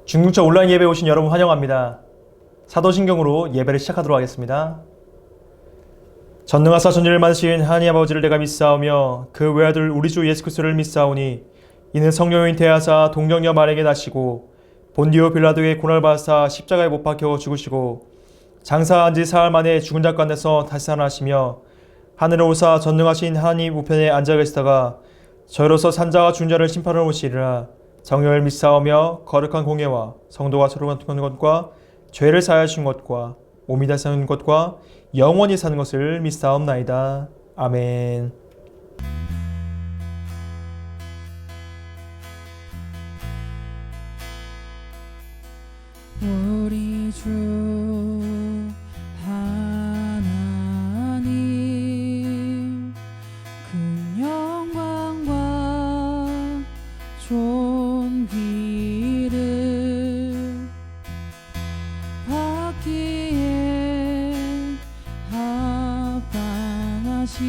중등차 온라인 예배에 오신 여러분 환영합니다. 사도신경으로 예배를 시작하도록 하겠습니다. 전능하사 전지를 만드신 하나님 아버지를 내가 믿사오며 그 외아들 우리 주 예수 그리스도를 믿사오니 이는 성령의 잉태하사 동정녀 마리아에게 나시고 본디오 빌라도의 고난을 받으사 십자가에 못 박혀 죽으시고 장사한 지 사흘 만에 죽은 자 가운데서 다시 살아나시며 하늘에 오사 전능하신 하나님 우편에 앉아 계시다가 저희로서 산자와 죽은 자를 심판하러 오시리라. 정령을 믿사오며 거룩한 공예와 성도가 서로 같은 것과 죄를 사하신 것과 몸이 다시 사는 것과 영원히 사는 것을 믿사옵나이다. 아멘. 우리 주 하나님 큰 영광과 존귀를 받기에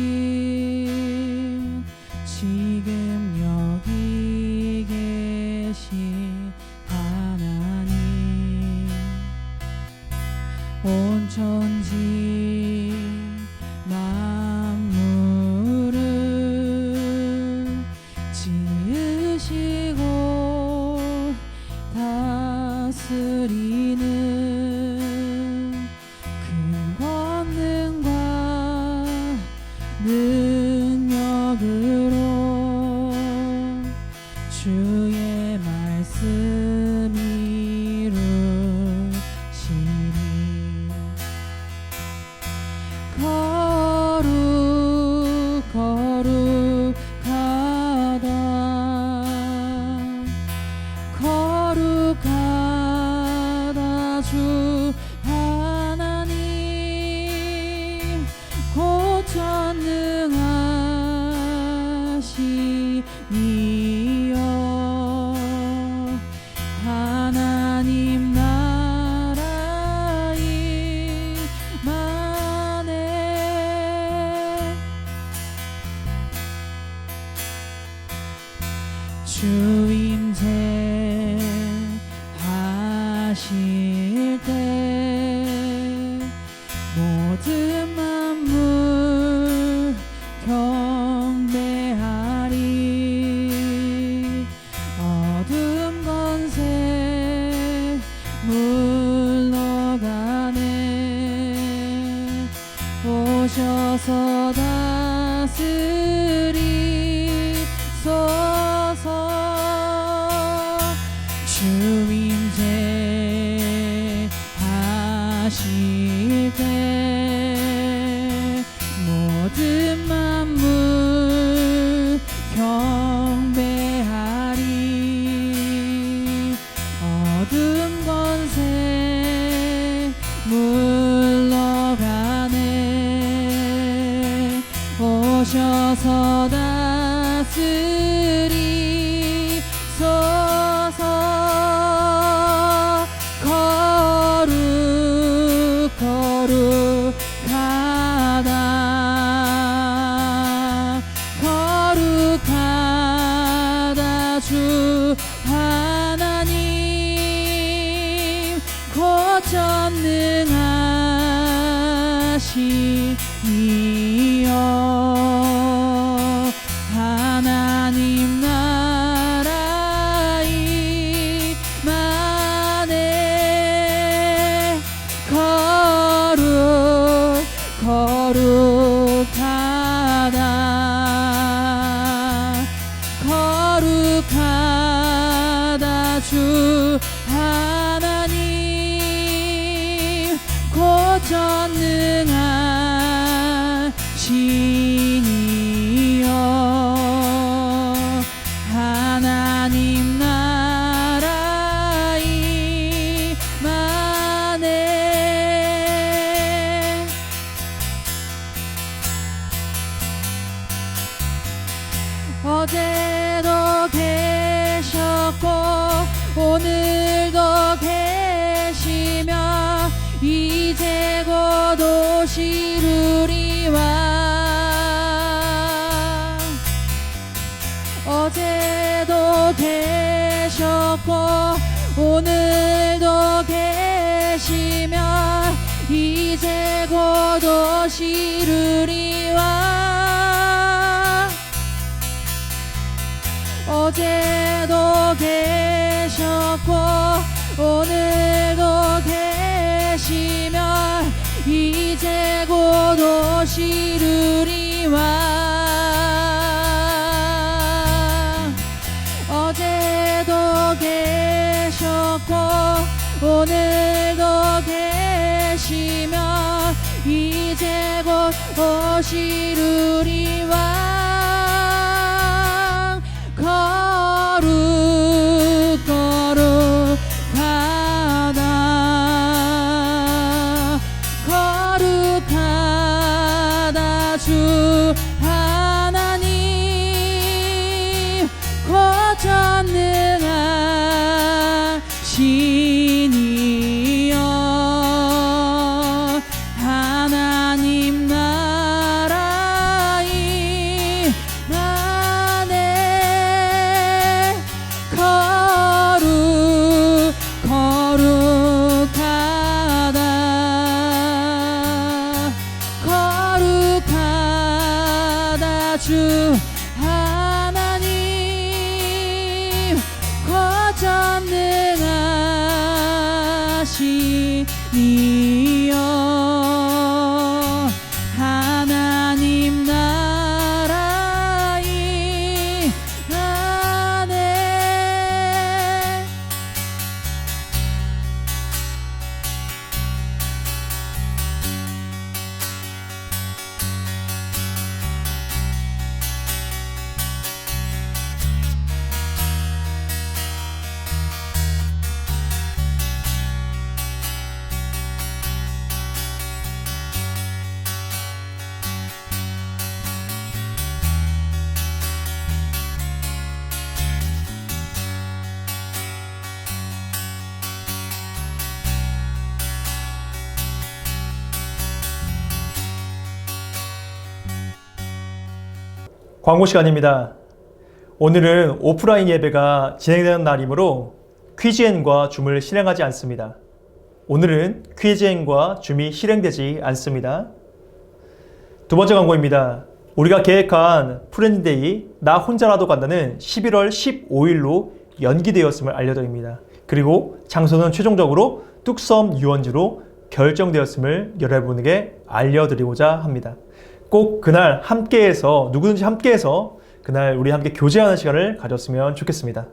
합당하신 지금 여기 계신 하나님 온 천지 만물을 지으시고 다스리는 큰 권능과 능력으로 주의 말씀 이루시니 거룩하다 주 하나님 곧 전능하시니여 하나님 나라의 만에 주임제 하실 때 모든 만물 경배하리 어둠 권세 물러가네 오셔서 다스리소서 주임제 하실 때 모든 만물 경배하리 어둠 권세 물러가네 오셔서 다스리소서 거룩하다 주 하나님 곧 전능하시니여 하나님 나라의 만에 거룩하다 주 하나님 곧 전능하시니여 하나님 나라의 만에 어제도 계셨고 오늘도 계시며 이제 곧 오시리와 어제도 계셨고 오늘 이제 곧 오시르리와 어제도 계셨고 오늘도 계시며 이제 곧 오시르리와 어제도 계셨고 오늘도 계시며 이제 곧 오시르리와 거룩하다 주 하나님 고전능하시니여 하나님 나라 임하네 거룩하다 주 하나님 거전능하시니여 하나님 나라 임하네 광고 시간입니다. 오늘은 오프라인 예배가 진행되는 날이므로 퀴즈앤과 줌을 실행하지 않습니다. 오늘은 퀴즈앤과 줌이 실행되지 않습니다. 두 번째 광고입니다. 우리가 계획한 프렌드데이 나 혼자라도 간다는 11월 15일로 연기되었음을 알려드립니다. 그리고 장소는 최종적으로 뚝섬 유원지로 결정되었음을 여러분에게 알려드리고자 합니다. 꼭 그날 함께해서 누구든지 함께해서 그날 우리 함께 교제하는 시간을 가졌으면 좋겠습니다.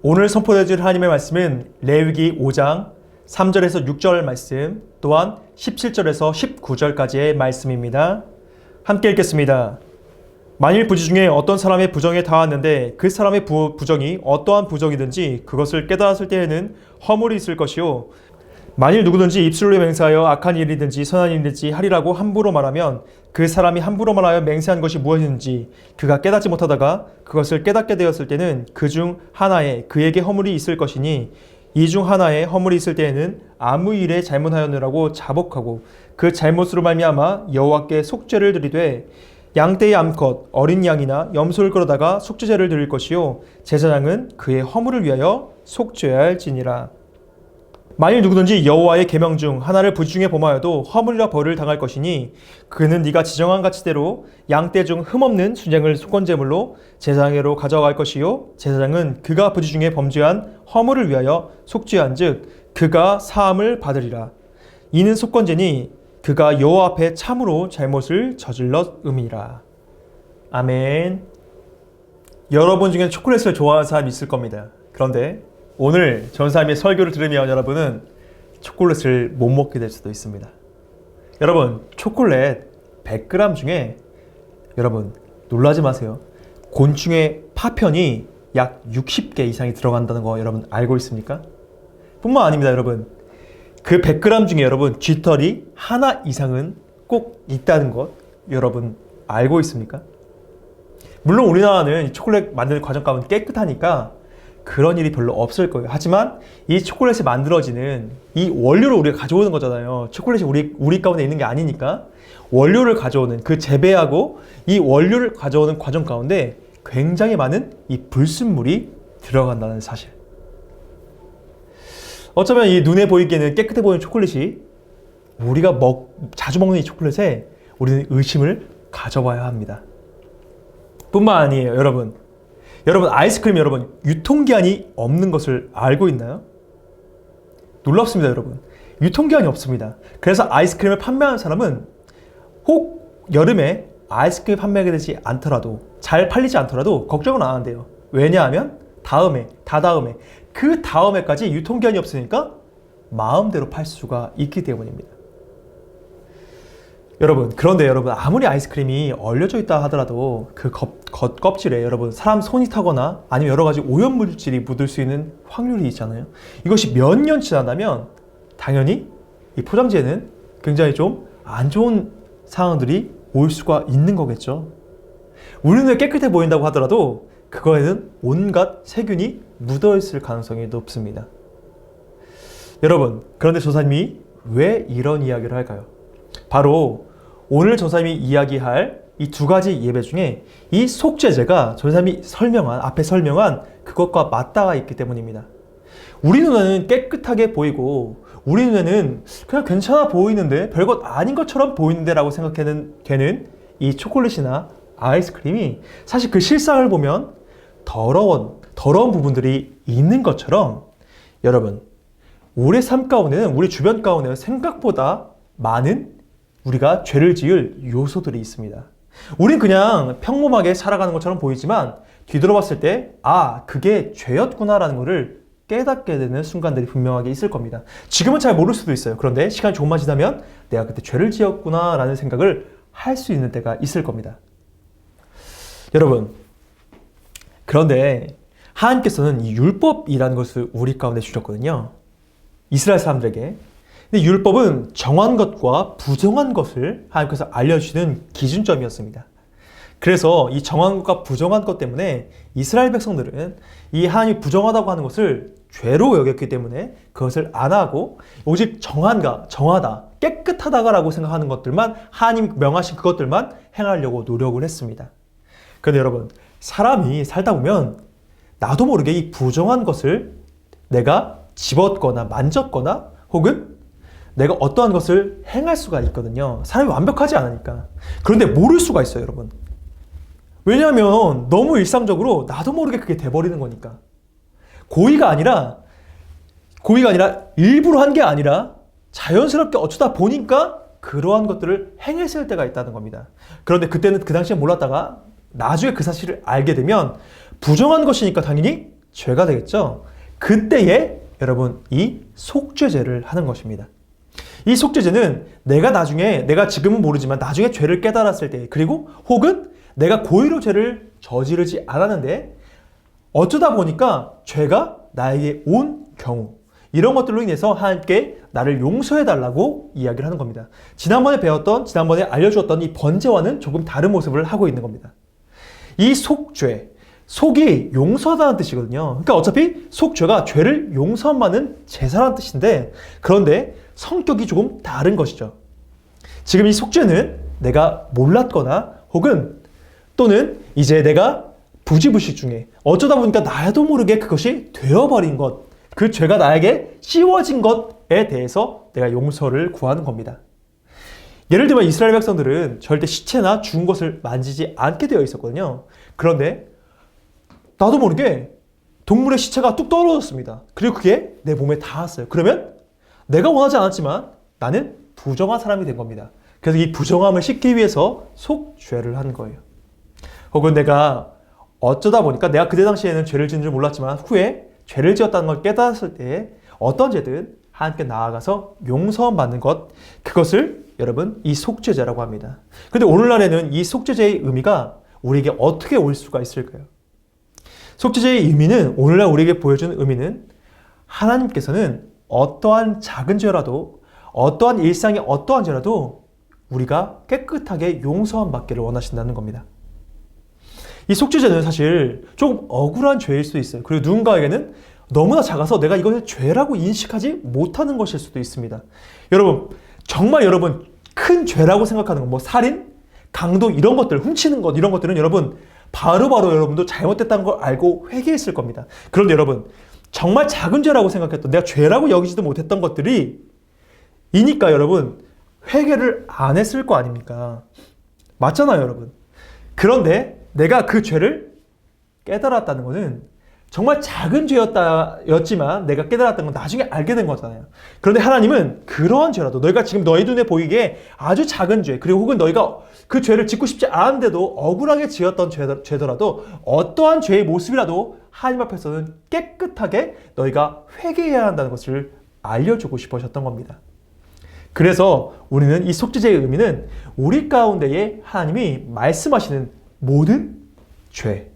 오늘 선포해줄 하나님의 말씀은 레위기 5장 3절에서 6절 말씀 또한 17절에서 19절까지의 말씀입니다. 함께 읽겠습니다. 만일 부지 중에 어떤 사람의 부정에 닿았는데 그 사람의 부정이 어떠한 부정이든지 그것을 깨달았을 때에는 허물이 있을 것이요 만일 누구든지 입술로 맹세하여 악한 일이든지 선한 일이든지 하리라고 함부로 말하면 그 사람이 함부로 말하여 맹세한 것이 무엇이든지 그가 깨닫지 못하다가 그것을 깨닫게 되었을 때는 그 중 하나에 그에게 허물이 있을 것이니 이 중 하나에 허물이 있을 때에는 아무 일에 잘못하였느라고 자복하고 그 잘못으로 말미암아 여호와께 속죄를 드리되 양떼의 암컷 어린 양이나 염소를 끌어다가 속죄제를 드릴 것이요 제사장은 그의 허물을 위하여 속죄할지니라. 만일 누구든지 여호와의 계명 중 하나를 부지 중에 범하여도 허물이라 벌을 당할 것이니 그는 네가 지정한 가치대로 양떼 중 흠없는 순양을 속건제물로 제사장에게로 가져갈 것이요 제사장은 그가 부지 중에 범죄한 허물을 위하여 속죄한즉 그가 사함을 받으리라. 이는 속건제니 그가 여호와 앞에 참으로 잘못을 저질렀음이라. 아멘. 여러분 중에 초콜릿을 좋아하는 사람이 있을 겁니다. 그런데 오늘 전사님의 설교를 들으면 여러분은 초콜릿을 못 먹게 될 수도 있습니다. 여러분 초콜릿 100g 중에 여러분 놀라지 마세요. 곤충의 파편이 약 60개 이상이 들어간다는 거 여러분 알고 있습니까? 뿐만 아닙니다. 여러분 그 100g 중에 여러분 쥐털이 하나 이상은 꼭 있다는 것 여러분 알고 있습니까? 물론 우리나라는 초콜릿 만드는 과정값은 깨끗하니까 그런 일이 별로 없을 거예요. 하지만 이 초콜릿이 만들어지는 이 원료를 우리가 가져오는 거잖아요. 초콜릿이 우리 가운데 있는 게 아니니까 원료를 가져오는 그 재배하고 이 원료를 가져오는 과정 가운데 굉장히 많은 이 불순물이 들어간다는 사실. 어쩌면 이 눈에 보이기에는 깨끗해 보이는 초콜릿이 우리가 자주 먹는 이 초콜릿에 우리는 의심을 가져봐야 합니다. 뿐만 아니에요, 여러분. 아이스크림 여러분, 유통기한이 없는 것을 알고 있나요? 놀랍습니다, 여러분. 유통기한이 없습니다. 그래서 아이스크림을 판매하는 사람은 혹 여름에 아이스크림 판매하게 되지 않더라도, 잘 팔리지 않더라도 걱정은 안 한대요. 왜냐하면 다다음에 그 다음에까지 유통기한이 없으니까 마음대로 팔 수가 있기 때문입니다. 여러분, 그런데 여러분, 아무리 아이스크림이 얼려져 있다 하더라도 그 겉껍질에 여러분 사람 손이 타거나 아니면 여러 가지 오염물질이 묻을 수 있는 확률이 있잖아요. 이것이 몇 년 지나다면 당연히 이 포장지에는 굉장히 좀 안 좋은 상황들이 올 수가 있는 거겠죠. 우리 눈에 깨끗해 보인다고 하더라도 그거에는 온갖 세균이 묻어 있을 가능성이 높습니다. 여러분, 그런데 조사님이 왜 이런 이야기를 할까요? 바로 오늘 조사님이 이야기할 이 두 가지 예배 중에 이 속죄제가 조사님이 앞에 설명한 그것과 맞닿아 있기 때문입니다. 우리 눈에는 깨끗하게 보이고 우리 눈에는 그냥 괜찮아 보이는데 별것 아닌 것처럼 보이는데 라고 생각되는 이 초콜릿이나 아이스크림이 사실 그 실상을 보면 더러운 부분들이 있는 것처럼 여러분, 우리 삶 가운데는, 우리 주변 가운데는 생각보다 많은 우리가 죄를 지을 요소들이 있습니다. 우린 그냥 평범하게 살아가는 것처럼 보이지만 뒤돌아봤을 때 그게 죄였구나라는 것을 깨닫게 되는 순간들이 분명하게 있을 겁니다. 지금은 잘 모를 수도 있어요. 그런데 시간이 조금만 지나면 내가 그때 죄를 지었구나라는 생각을 할 수 있는 때가 있을 겁니다. 여러분, 그런데 하나님께서는 이 율법이라는 것을 우리 가운데 주셨거든요. 이스라엘 사람들에게. 근데 율법은 정한 것과 부정한 것을 하나님께서 알려주시는 기준점이었습니다. 그래서 이 정한 것과 부정한 것 때문에 이스라엘 백성들은 이 하나님이 부정하다고 하는 것을 죄로 여겼기 때문에 그것을 안 하고 오직 정하다, 깨끗하다라고 생각하는 것들만, 하나님이 명하신 그것들만 행하려고 노력을 했습니다. 그런데 여러분, 사람이 살다 보면 나도 모르게 이 부정한 것을 내가 집었거나 만졌거나 혹은 내가 어떠한 것을 행할 수가 있거든요. 사람이 완벽하지 않으니까. 그런데 모를 수가 있어요, 여러분. 왜냐하면 너무 일상적으로 나도 모르게 그게 돼버리는 거니까. 고의가 아니라 일부러 한 게 아니라 자연스럽게 어쩌다 보니까 그러한 것들을 행했을 때가 있다는 겁니다. 그런데 그때는 그 당시에 몰랐다가 나중에 그 사실을 알게 되면 부정한 것이니까 당연히 죄가 되겠죠. 그때에 여러분, 이 속죄제를 하는 것입니다. 이 속죄제는 내가 지금은 모르지만 나중에 죄를 깨달았을 때, 그리고 혹은 내가 고의로 죄를 저지르지 않았는데 어쩌다 보니까 죄가 나에게 온 경우, 이런 것들로 인해서 하나님께 나를 용서해달라고 이야기를 하는 겁니다. 지난번에 알려주었던 이 번제와는 조금 다른 모습을 하고 있는 겁니다. 이 속죄, 속이 용서하다는 뜻이거든요. 그러니까 어차피 속죄가 죄를 용서하는 제사라는 뜻인데, 그런데 성격이 조금 다른 것이죠. 지금 이 속죄는 내가 몰랐거나 혹은 또는 이제 내가 부지불식 중에 어쩌다 보니까 나도 모르게 그것이 되어버린 것, 그 죄가 나에게 씌워진 것에 대해서 내가 용서를 구하는 겁니다. 예를 들면 이스라엘 백성들은 절대 시체나 죽은 것을 만지지 않게 되어 있었거든요. 그런데 나도 모르게 동물의 시체가 뚝 떨어졌습니다. 그리고 그게 내 몸에 닿았어요. 그러면 내가 원하지 않았지만 나는 부정한 사람이 된 겁니다. 그래서 이 부정함을 씻기 위해서 속죄를 한 거예요. 혹은 내가 어쩌다 보니까 내가 그때 당시에는 죄를 지은 줄 몰랐지만 후에 죄를 지었다는 걸 깨달았을 때 어떤 죄든 하나님께 나아가서 용서함 받는 것, 그것을 여러분 이 속죄제라고 합니다. 그런데 오늘날에는 이 속죄제의 의미가 우리에게 어떻게 올 수가 있을까요? 속죄제의 의미는, 오늘날 우리에게 보여주는 의미는 하나님께서는 어떠한 작은 죄라도, 어떠한 일상의 어떠한 죄라도 우리가 깨끗하게 용서함 받기를 원하신다는 겁니다. 이 속죄제는 사실 좀 억울한 죄일 수도 있어요. 그리고 누군가에게는 너무나 작아서 내가 이것을 죄라고 인식하지 못하는 것일 수도 있습니다. 여러분, 정말 여러분 큰 죄라고 생각하는 것, 뭐 살인, 강도 이런 것들, 훔치는 것 이런 것들은 여러분 바로바로 여러분도 잘못됐다는 걸 알고 회개했을 겁니다. 그런데 여러분, 정말 작은 죄라고 생각했던, 내가 죄라고 여기지도 못했던 것들이 이니까 여러분 회개를 안 했을 거 아닙니까? 맞잖아요, 여러분. 그런데 내가 그 죄를 깨달았다는 것은 정말 작은 죄였지만 내가 깨달았다는 건 나중에 알게 된 거잖아요. 그런데 하나님은 그러한 죄라도 너희가 지금 너희 눈에 보이기에 아주 작은 죄, 그리고 혹은 너희가 그 죄를 짓고 싶지 않은데도 억울하게 지었던 죄더라도 어떠한 죄의 모습이라도 하나님 앞에서는 깨끗하게 너희가 회개해야 한다는 것을 알려주고 싶으셨던 겁니다. 그래서 우리는 이 속죄제의 의미는 우리 가운데에 하나님이 말씀하시는 모든 죄,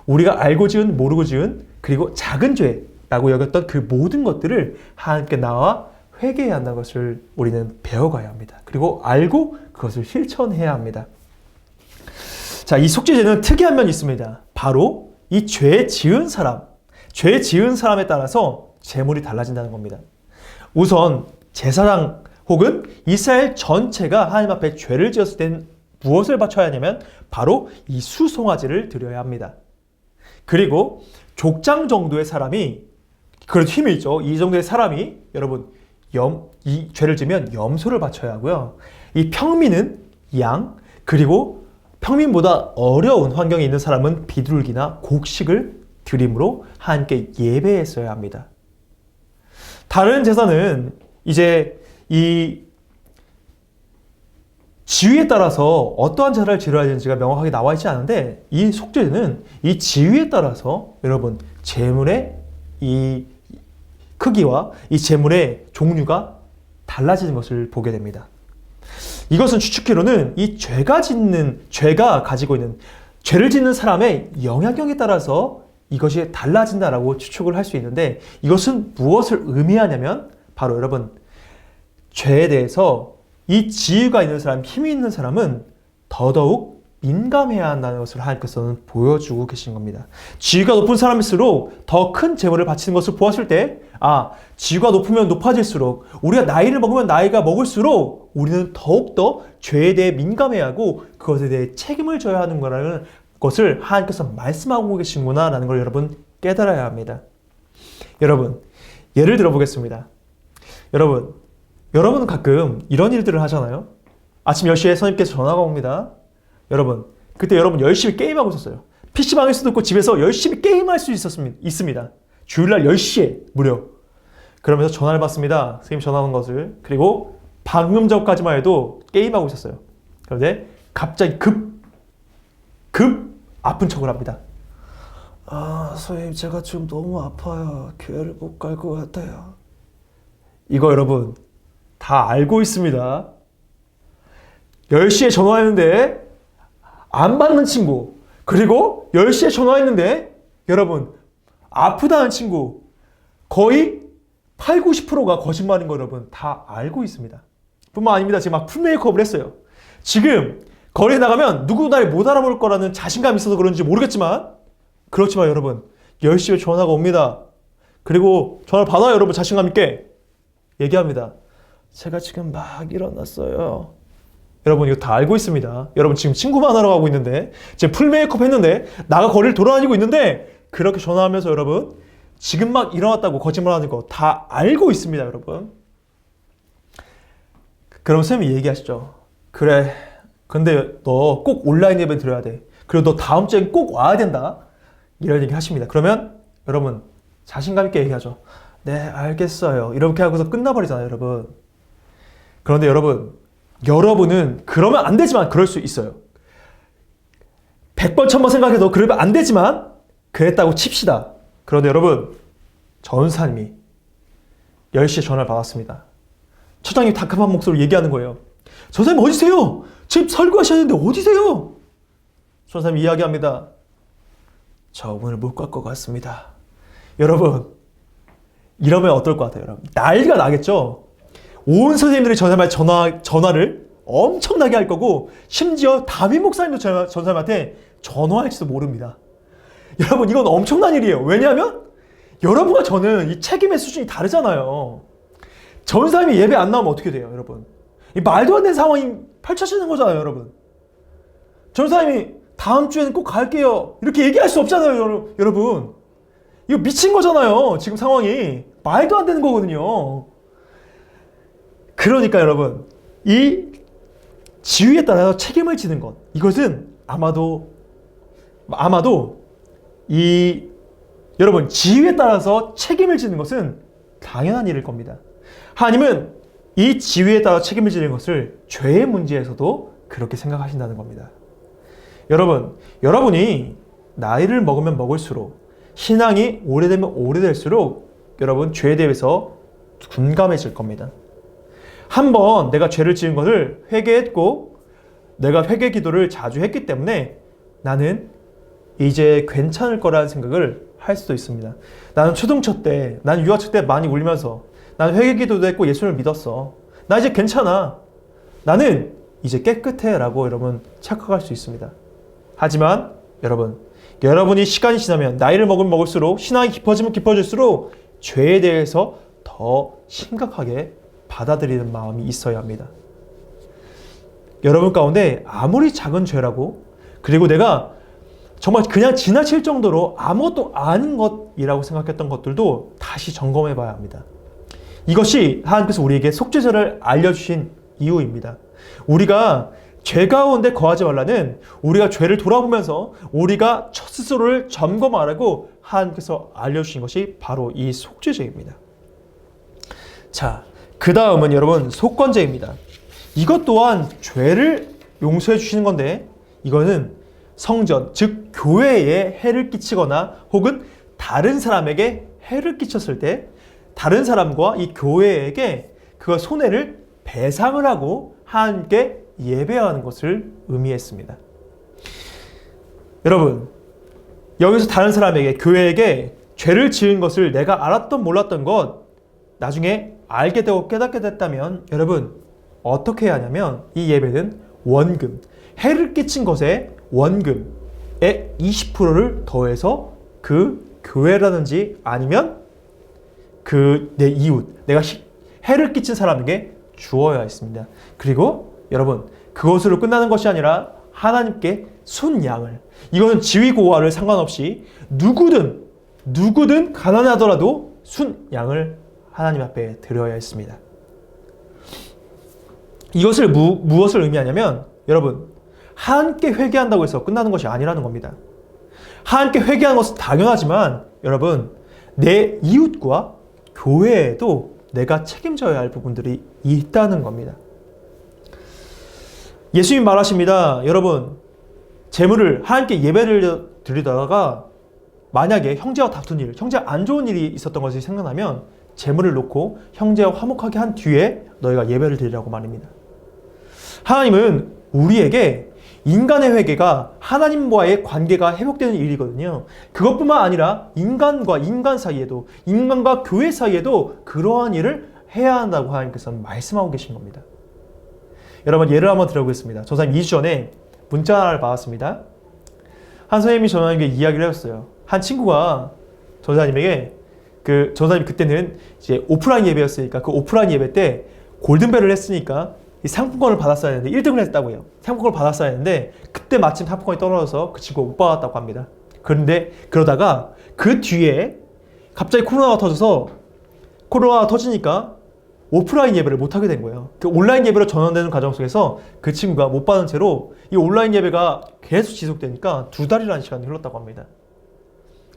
우리가 알고 지은 모르고 지은 그리고 작은 죄라고 여겼던 그 모든 것들을 하나님께 나와 회개해야 한다는 것을 우리는 배워가야 합니다. 그리고 알고 그것을 실천해야 합니다. 자, 이 속죄제는 특이한 면이 있습니다. 바로 이 죄 지은 사람에 따라서 제물이 달라진다는 겁니다. 우선 제사장 혹은 이스라엘 전체가 하나님 앞에 죄를 지었을 때는 무엇을 바쳐야 하냐면 바로 이 수송아지를 드려야 합니다. 그리고 족장 정도의 사람이, 그래도 힘이 있죠. 이 정도의 사람이 여러분 이 죄를 지면 염소를 바쳐야 하고요. 이 평민은 양, 그리고 평민보다 어려운 환경에 있는 사람은 비둘기나 곡식을 드림으로 하나님께 예배했어야 합니다. 다른 제사는 이제 이 지위에 따라서 어떠한 제사를 지어야 되는지가 명확하게 나와 있지 않은데, 이 속죄제는 이 지위에 따라서 여러분 제물의 이 크기와 이 제물의 종류가 달라지는 것을 보게 됩니다. 이것은 추측키로는 이 죄가 가지고 있는, 죄를 짓는 사람의 영향력에 따라서 이것이 달라진다라고 추측을 할 수 있는데, 이것은 무엇을 의미하냐면 바로 여러분 죄에 대해서 이 지위가 있는 사람, 힘이 있는 사람은 더더욱 민감해야 한다는 것을 하나님께서는 보여주고 계신 겁니다. 지위가 높은 사람일수록 더 큰 제물을 바치는 것을 보았을 때, 지위가 높으면 높아질수록, 우리가 나이를 먹으면 나이가 먹을수록 우리는 더욱더 죄에 대해 민감해야 하고 그것에 대해 책임을 져야 하는 거라는 것을 하나님께서 말씀하고 계시구나 라는 걸 여러분 깨달아야 합니다. 여러분, 예를 들어 보겠습니다. 여러분은 가끔 이런 일들을 하잖아요. 아침 10시에 선생님께서 전화가 옵니다. 여러분, 그때 여러분 열심히 게임하고 있었어요. PC방에서도 있고 집에서 열심히 게임할 수 있습니다. 주일날 10시에 무려. 그러면서 전화를 받습니다. 선생님 전화 온 것을. 그리고 방금 전까지만 해도 게임하고 있었어요. 그런데 갑자기 급 아픈 척을 합니다. 선생님, 제가 지금 너무 아파요. 교회를 못 갈 것 같아요. 이거 여러분 다 알고 있습니다. 10시에 전화했는데 안 받는 친구, 그리고 10시에 전화했는데 여러분 아프다는 친구, 거의 8, 90%가 거짓말인 거 여러분 다 알고 있습니다. 뿐만 아닙니다. 지금 막 풀 메이크업을 했어요. 지금 거리에 나가면 누구도 날 못 알아볼 거라는 자신감이 있어서 그런지 모르겠지만, 그렇지만 여러분 10시에 전화가 옵니다. 그리고 전화를 받아요. 여러분 자신감 있게 얘기합니다. 제가 지금 막 일어났어요. 여러분 이거 다 알고 있습니다. 여러분 지금 친구 만나러 가고 있는데, 지금 풀 메이크업 했는데, 나가 거리를 돌아다니고 있는데 그렇게 전화하면서 여러분 지금 막 일어났다고 거짓말하는 거 다 알고 있습니다. 여러분. 그럼 선생님이 얘기하시죠. 그래, 근데 너 꼭 온라인 예배 들어야 돼. 그리고 너 다음 주엔 꼭 와야 된다. 이런 얘기 하십니다. 그러면 여러분 자신감 있게 얘기하죠. 네, 알겠어요. 이렇게 하고서 끝나버리잖아요, 여러분. 그런데 여러분은 그러면 안 되지만 그럴 수 있어요. 100번 1000번 생각해도 그러면 안 되지만 그랬다고 칩시다. 그런데 여러분, 전사님이 10시에 전화를 받았습니다. 처장님이 다급한 목소리로 얘기하는 거예요. 전사님 어디세요? 지금 설교하셔야 되는데 어디세요? 전사님이 이야기합니다. 저 오늘 못 갈 것 같습니다. 여러분, 이러면 어떨 것 같아요, 여러분? 난리가 나겠죠? 온 선생님들이 전화를 엄청나게 할 거고, 심지어 담임 목사님도 전사님한테 전화할지도 모릅니다. 여러분, 이건 엄청난 일이에요. 왜냐하면 여러분과 저는 이 책임의 수준이 다르잖아요. 전사님이 예배 안 나오면 어떻게 돼요, 여러분? 이 말도 안 되는 상황이 펼쳐지는 거잖아요, 여러분. 전사님이 다음 주에는 꼭 갈게요, 이렇게 얘기할 수 없잖아요, 여러분. 이거 미친 거잖아요. 지금 상황이 말도 안 되는 거거든요. 그러니까 여러분, 이 지위에 따라서 책임을 지는 것, 이것은 아마도 여러분, 지위에 따라서 책임을 지는 것은 당연한 일일 겁니다. 하나님은 이 지위에 따라 책임을 지는 것을 죄의 문제에서도 그렇게 생각하신다는 겁니다. 여러분이 나이를 먹으면 먹을수록, 신앙이 오래되면 오래될수록 여러분 죄에 대해서 둔감해질 겁니다. 한번 내가 죄를 지은 것을 회개했고 내가 회개 기도를 자주 했기 때문에 나는 이제 괜찮을 거라는 생각을 할 수도 있습니다. 나는 초등초 때, 나는 유아초 때 많이 울면서 나는 회개 기도도 했고 예수를 믿었어. 나 이제 괜찮아. 나는 이제 깨끗해 라고 여러분 착각할 수 있습니다. 하지만 여러분이 시간이 지나면 나이를 먹을수록 신앙이 깊어지면 깊어질수록 죄에 대해서 더 심각하게 받아들이는 마음이 있어야 합니다. 여러분 가운데 아무리 작은 죄라고, 그리고 내가 정말 그냥 지나칠 정도로 아무것도 아닌 것이라고 생각했던 것들도 다시 점검해 봐야 합니다. 이것이 하나님께서 우리에게 속죄제를 알려주신 이유입니다. 우리가 죄 가운데 거하지 말라는, 우리가 죄를 돌아보면서 우리가 스스로를 점검하라고 하나님께서 알려주신 것이 바로 이 속죄제입니다. 자, 그 다음은 여러분 속건제입니다. 이것 또한 죄를 용서해 주시는 건데, 이거는 성전, 즉 교회에 해를 끼치거나 혹은 다른 사람에게 해를 끼쳤을 때 다른 사람과 이 교회에게 그 손해를 배상을 하고 하나님께 예배하는 것을 의미했습니다. 여러분, 여기서 다른 사람에게, 교회에게 죄를 지은 것을 내가 알았던 몰랐던 것 나중에 알게 되고 깨닫게 됐다면 여러분 어떻게 해야 하냐면, 이 예배는 원금, 해를 끼친 것에 원금의 20%를 더해서 그 교회라든지 아니면 그 내 이웃, 내가 해를 끼친 사람에게 주어야 했습니다. 그리고 여러분, 그것으로 끝나는 것이 아니라 하나님께 순양을, 이거는 지위고하를 상관없이 누구든 가난하더라도 순양을 하나님 앞에 드려야 했습니다. 이것을 무엇을 의미하냐면, 여러분, 하나님께 회개한다고 해서 끝나는 것이 아니라는 겁니다. 하나님께 회개하는 것은 당연하지만 여러분, 내 이웃과 교회에도 내가 책임져야 할 부분들이 있다는 겁니다. 예수님 말하십니다. 여러분, 재물을 하나님께 예배를 드리다가 만약에 형제와 다툰 일, 형제와 안 좋은 일이 있었던 것이 생각나면 재물을 놓고 형제와 화목하게 한 뒤에 너희가 예배를 드리라고 말입니다. 하나님은 우리에게 인간의 회개가 하나님과의 관계가 회복되는 일이거든요. 그것뿐만 아니라 인간과 인간 사이에도, 인간과 교회 사이에도 그러한 일을 해야 한다고 하나님께서 말씀하고 계신 겁니다. 여러분, 예를 한번 들어보겠습니다. 전사님 2주 전에 문자 하나를 받았습니다. 한 선생님이 전사님에게 이야기를 해줬어요. 한 친구가 전사님에게 전사님 그때는 이제 오프라인 예배였으니까 그 오프라인 예배 때 골든벨을 했으니까 이 상품권을 받았어야 했는데 1등을 했다고 해요. 상품권을 받았어야 했는데 그때 마침 상품권이 떨어져서 그 친구가 못 받았다고 합니다. 그런데 그러다가 그 뒤에 갑자기 코로나가 터지니까 오프라인 예배를 못하게 된 거예요. 그 온라인 예배로 전환되는 과정 속에서 그 친구가 못 받은 채로 이 온라인 예배가 계속 지속되니까 2달이라는 시간이 흘렀다고 합니다.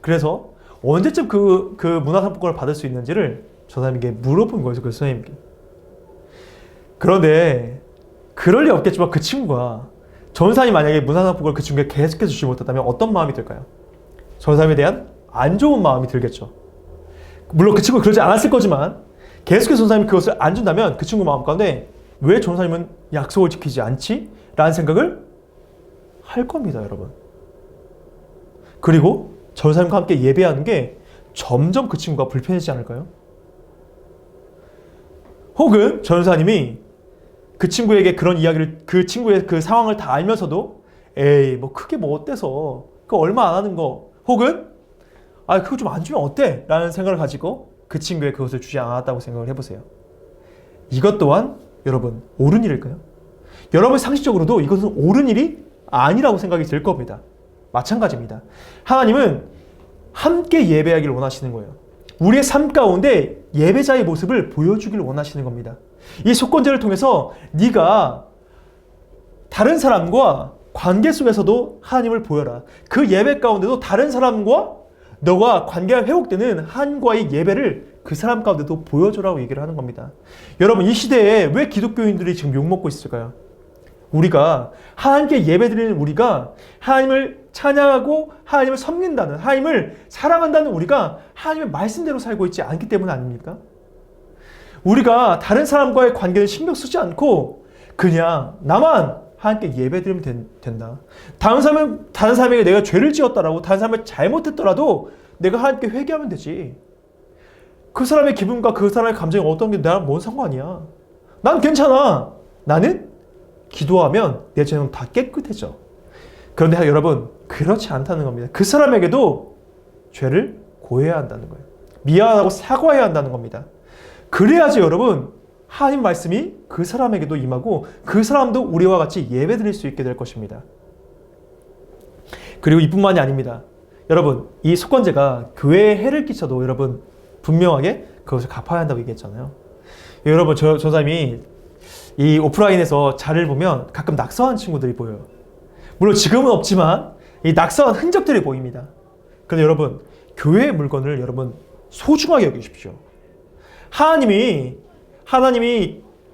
그래서 언제쯤 그 문화상품권을 받을 수 있는지를 전사님에게 물어본 거예요. 그 선생님께. 그런데 그럴 리 없겠지만 그 친구가, 전사님이 만약에 문화상품권을 그 친구에게 계속해서 주지 못했다면 어떤 마음이 들까요? 전사님에 대한 안 좋은 마음이 들겠죠. 물론 그 친구가 그러지 않았을 거지만 계속해서 전사님이 그것을 안 준다면 그 친구 마음 가운데 왜 전사님은 약속을 지키지 않지? 라는 생각을 할 겁니다, 여러분. 그리고 전사님과 함께 예배하는 게 점점 그 친구가 불편해지지 않을까요? 혹은 전사님이 그 친구에게 그런 이야기를, 그 친구의 그 상황을 다 알면서도 에이 뭐 크게 뭐 어때서, 그거 얼마 안 하는 거, 혹은 그거 좀 안 주면 어때? 라는 생각을 가지고 그 친구에 그것을 주지 않았다고 생각을 해보세요. 이것 또한 여러분 옳은 일일까요? 여러분 상식적으로도 이것은 옳은 일이 아니라고 생각이 들 겁니다. 마찬가지입니다. 하나님은 함께 예배하기를 원하시는 거예요. 우리의 삶 가운데 예배자의 모습을 보여주기를 원하시는 겁니다. 이 속건제를 통해서 네가 다른 사람과 관계 속에서도 하나님을 보여라. 그 예배 가운데도 다른 사람과 너가 관계가 회복되는 하나님과의 예배를 그 사람 가운데도 보여줘라고 얘기를 하는 겁니다. 여러분, 이 시대에 왜 기독교인들이 지금 욕먹고 있을까요? 우리가 하나님께 예배드리는 우리가 하나님을 찬양하고 하나님을 섬긴다는, 하나님을 사랑한다는 우리가 하나님의 말씀대로 살고 있지 않기 때문 아닙니까? 우리가 다른 사람과의 관계를 신경 쓰지 않고 그냥 나만 하나님께 예배드리면 된다. 다른 사람에게 내가 죄를 지었다라고, 다른 사람을 잘못했더라도 내가 하나님께 회개하면 되지. 그 사람의 기분과 그 사람의 감정이 어떤 게 나랑 뭔 상관이야. 난 괜찮아. 나는 기도하면 내 죄는 다 깨끗해져. 그런데 여러분, 그렇지 않다는 겁니다. 그 사람에게도 죄를 고해야 한다는 거예요. 미안하다고 사과해야 한다는 겁니다. 그래야지 여러분, 하나님 말씀이 그 사람에게도 임하고 그 사람도 우리와 같이 예배드릴 수 있게 될 것입니다. 그리고 이뿐만이 아닙니다. 여러분, 이 속건제가 교회에 해를 끼쳐도 여러분 분명하게 그것을 갚아야 한다고 얘기했잖아요. 여러분, 전사님이 이 오프라인에서 자리를 보면 가끔 낙서한 친구들이 보여요. 물론 지금은 없지만 이 낙서한 흔적들이 보입니다. 그런데 여러분, 교회의 물건을 여러분 소중하게 여기십시오. 하나님이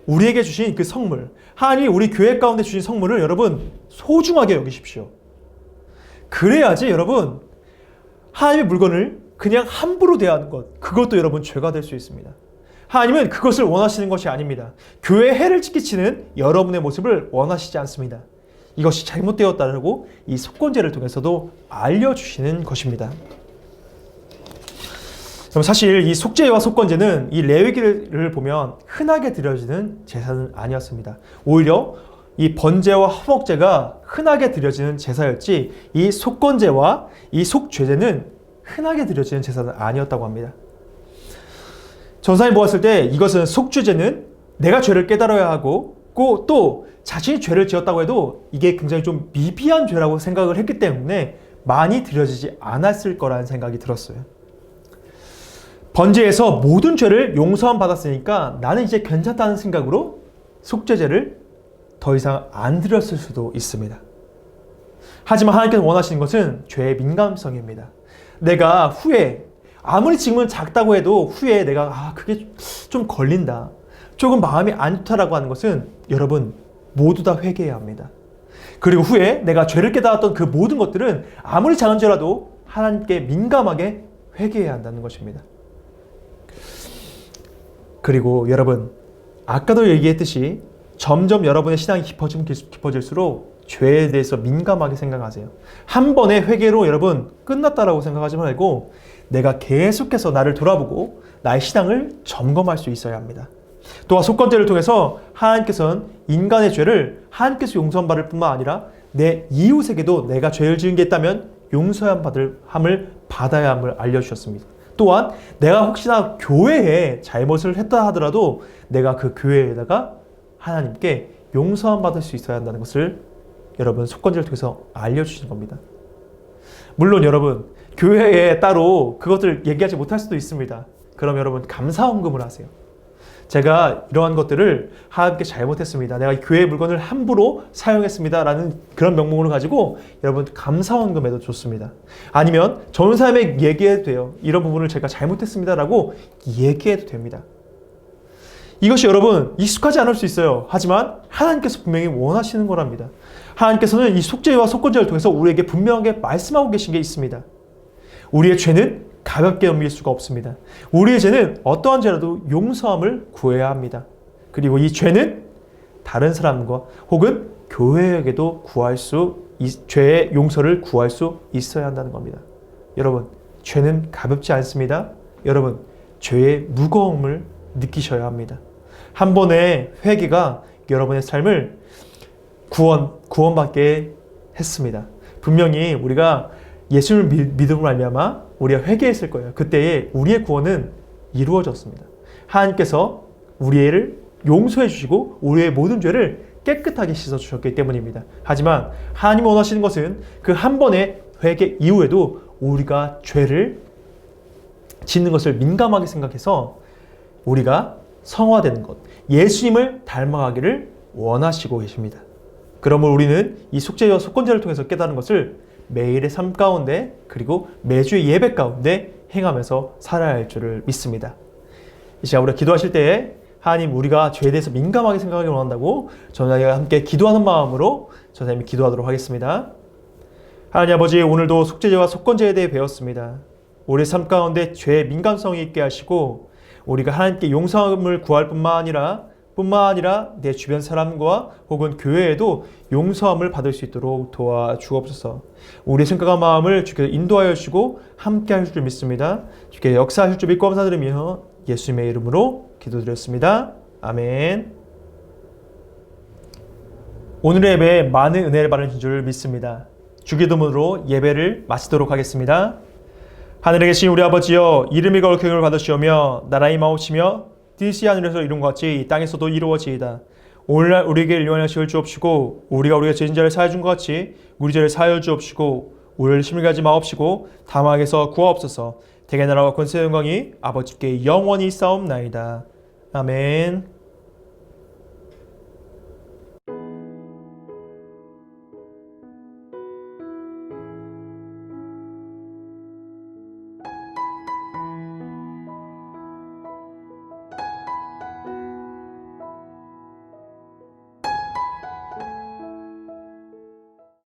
우리에게 주신 그 선물, 하나님이 우리 교회 가운데 주신 선물을 여러분 소중하게 여기십시오. 그래야지 여러분, 하나님의 물건을 그냥 함부로 대하는 것, 그것도 여러분 죄가 될 수 있습니다. 하나님은 그것을 원하시는 것이 아닙니다. 교회에 해를 끼치는 여러분의 모습을 원하시지 않습니다. 이것이 잘못되었다고 이 속건제를 통해서도 알려주시는 것입니다. 사실 이 속죄와 속건제는 이 레위기를 보면 흔하게 드려지는 제사는 아니었습니다. 오히려 이 번제와 화목제가 흔하게 드려지는 제사였지, 이 속건제와 이 속죄제는 흔하게 드려지는 제사는 아니었다고 합니다. 전사님 보았을 때 이것은 속죄제는 내가 죄를 깨달아야 하고 또 자신이 죄를 지었다고 해도 이게 굉장히 좀 미비한 죄라고 생각을 했기 때문에 많이 드려지지 않았을 거라는 생각이 들었어요. 번제에서 모든 죄를 용서함 받았으니까 나는 이제 괜찮다는 생각으로 속죄제를 더 이상 안 드렸을 수도 있습니다. 하지만 하나님께서 원하시는 것은 죄의 민감성입니다. 내가 후에 아무리 지금은 작다고 해도 후에 내가 그게 좀 걸린다, 조금 마음이 안 좋다라고 하는 것은 여러분 모두 다 회개해야 합니다. 그리고 후에 내가 죄를 깨달았던 그 모든 것들은 아무리 작은 죄라도 하나님께 민감하게 회개해야 한다는 것입니다. 그리고 여러분, 아까도 얘기했듯이 점점 여러분의 신앙이 깊어질수록 죄에 대해서 민감하게 생각하세요. 한 번의 회개로 여러분 끝났다라고 생각하지 말고 내가 계속해서 나를 돌아보고 나의 신앙을 점검할 수 있어야 합니다. 또한 속건제를 통해서 하나님께서는 인간의 죄를 하나님께서 용서함을 뿐만 아니라 내 이웃에게도 내가 죄를 지은 게 있다면 용서함을 받아야 함을 알려주셨습니다. 또한 내가 혹시나 교회에 잘못을 했다 하더라도 내가 그 교회에다가 하나님께 용서함 받을 수 있어야 한다는 것을 여러분 속건제를 통해서 알려주신 겁니다. 물론 여러분 교회에 따로 그것을 얘기하지 못할 수도 있습니다. 그럼 여러분 감사헌금을 하세요. 제가 이러한 것들을 하나님께 잘못했습니다, 내가 교회의 물건을 함부로 사용했습니다 라는 그런 명목을 가지고 여러분 감사헌금해도 좋습니다. 아니면 전사님에게 얘기해도 돼요. 이런 부분을 제가 잘못했습니다 라고 얘기해도 됩니다. 이것이 여러분 익숙하지 않을 수 있어요. 하지만 하나님께서 분명히 원하시는 거랍니다. 하나님께서는 이 속죄와 속건제를 통해서 우리에게 분명하게 말씀하고 계신 게 있습니다. 우리의 죄는 가볍게 넘길 수가 없습니다. 우리의 죄는 어떠한 죄라도 용서함을 구해야 합니다. 그리고 이 죄는 다른 사람과 혹은 교회에게도 죄의 용서를 구할 수 있어야 한다는 겁니다. 여러분, 죄는 가볍지 않습니다. 여러분, 죄의 무거움을 느끼셔야 합니다. 한 번의 회개가 여러분의 삶을 구원받게 했습니다. 분명히 우리가 예수님을 믿음으로 말미암아 우리가 회개했을 거예요. 그때에 우리의 구원은 이루어졌습니다. 하나님께서 우리를 용서해 주시고 우리의 모든 죄를 깨끗하게 씻어 주셨기 때문입니다. 하지만 하나님이 원하시는 것은 그 한 번의 회개 이후에도 우리가 죄를 짓는 것을 민감하게 생각해서 우리가 성화되는 것, 예수님을 닮아가기를 원하시고 계십니다. 그러므로 우리는 이 속죄와 속건제를 통해서 깨달은 것을 매일의 삶 가운데 그리고 매주의 예배 가운데 행하면서 살아야 할 줄을 믿습니다. 이 시간 우리가 기도하실 때에 하나님, 우리가 죄에 대해서 민감하게 생각하기 원한다고 저희가 함께 기도하는 마음으로 선생님이 기도하도록 하겠습니다. 하나님 아버지, 오늘도 속죄제와 속건제에 대해 배웠습니다. 우리 삶 가운데 죄의 민감성이 있게 하시고 우리가 하나님께 용서함을 구할 뿐만 아니라 내 주변 사람과 혹은 교회에도 용서함을 받을 수 있도록 도와주옵소서. 우리의 생각과 마음을 주께서 인도하여 주시고 함께 하실 줄 믿습니다. 주께서 역사하실 줄 믿고 감사드리며 예수님의 이름으로 기도드렸습니다. 아멘. 오늘의 예배에 많은 은혜를 받으신 줄 믿습니다. 주기도문으로 예배를 마치도록 하겠습니다. 하늘에 계신 우리 아버지여, 이름이 거룩히 여김을 받으시오며 나라의 마옵시며 뜻이 하늘에서 이룬 것 같이 이 땅에서도 이루어지이다. 오늘날 우리에게 일용할 양식을 주옵시고 우리가 우리의 죄진 자를 사하여 준 것 같이 우리 죄를 사하여 주옵시고 우리를 심히 하지 마옵시고 다만 악에서 구하옵소서. 대개 나라와 권세와 영광이 아버지께 영원히 있사옵나이다. 아멘.